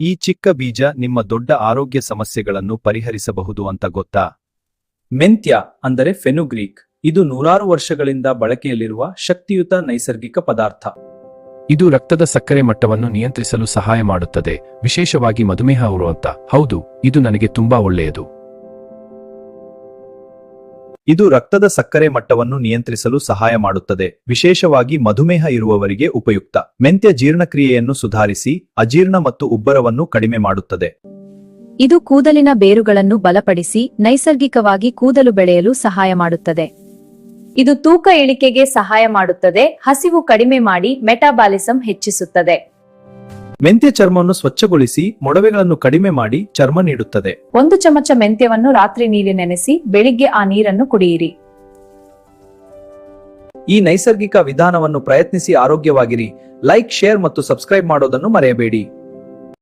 ಈ ಚಿಕ್ಕ ಬೀಜ ನಿಮ್ಮ ದೊಡ್ಡ ಆರೋಗ್ಯ ಸಮಸ್ಯೆಗಳನ್ನು ಪರಿಹರಿಸಬಹುದು ಅಂತ ಗೊತ್ತಾ? ಮೆಂತ್ಯ ಅಂದರೆ ಫೆನುಗ್ರೀಕ್. ಇದು ನೂರಾರು ವರ್ಷಗಳಿಂದ ಬಳಕೆಯಲ್ಲಿರುವ ಶಕ್ತಿಯುತ ನೈಸರ್ಗಿಕ ಪದಾರ್ಥ. ಇದು ರಕ್ತದ ಸಕ್ಕರೆ ಮಟ್ಟವನ್ನು ನಿಯಂತ್ರಿಸಲು ಸಹಾಯ ಮಾಡುತ್ತದೆ, ವಿಶೇಷವಾಗಿ ಮಧುಮೇಹ ಇರುವಂತ. ಹೌದು, ಇದು ನನಗೆ ತುಂಬಾ ಒಳ್ಳೆಯದು. ಇದು ರಕ್ತದ ಸಕ್ಕರೆ ಮಟ್ಟವನ್ನು ನಿಯಂತ್ರಿಸಲು ಸಹಾಯ ಮಾಡುತ್ತದೆ, ವಿಶೇಷವಾಗಿ ಮಧುಮೇಹ ಇರುವವರಿಗೆ ಉಪಯುಕ್ತ. ಮೆಂತ್ಯ ಜೀರ್ಣಕ್ರಿಯೆಯನ್ನು ಸುಧಾರಿಸಿ ಅಜೀರ್ಣ ಮತ್ತು ಉಬ್ಬರವನ್ನು ಕಡಿಮೆ ಮಾಡುತ್ತದೆ. ಇದು ಕೂದಲಿನ ಬೇರುಗಳನ್ನು ಬಲಪಡಿಸಿ ನೈಸರ್ಗಿಕವಾಗಿ ಕೂದಲು ಬೆಳೆಯಲು ಸಹಾಯ ಮಾಡುತ್ತದೆ. ಇದು ತೂಕ ಇಳಿಕೆಗೆ ಸಹಾಯ ಮಾಡುತ್ತದೆ, ಹಸಿವು ಕಡಿಮೆ ಮಾಡಿ ಮೆಟಾಬಾಲಿಸಂ ಹೆಚ್ಚಿಸುತ್ತದೆ. ಮೆಂತ್ಯ ಚರ್ಮವನ್ನು ಸ್ವಚ್ಛಗೊಳಿಸಿ ಮೊಡವೆಗಳನ್ನು ಕಡಿಮೆ ಮಾಡಿ ಚರ್ಮ ನೀಡುತ್ತದೆ. 1 ಚಮಚ ಮೆಂತ್ಯವನ್ನು ರಾತ್ರಿ ನೀರು ನೆನೆಸಿ ಬೆಳಿಗ್ಗೆ ಆ ನೀರನ್ನು ಕುಡಿಯಿರಿ. ಈ ನೈಸರ್ಗಿಕ ವಿಧಾನವನ್ನು ಪ್ರಯತ್ನಿಸಿ ಆರೋಗ್ಯವಾಗಿರಿ. ಲೈಕ್, ಶೇರ್ ಮತ್ತು ಸಬ್ಸ್ಕ್ರೈಬ್ ಮಾಡೋದನ್ನು ಮರೆಯಬೇಡಿ.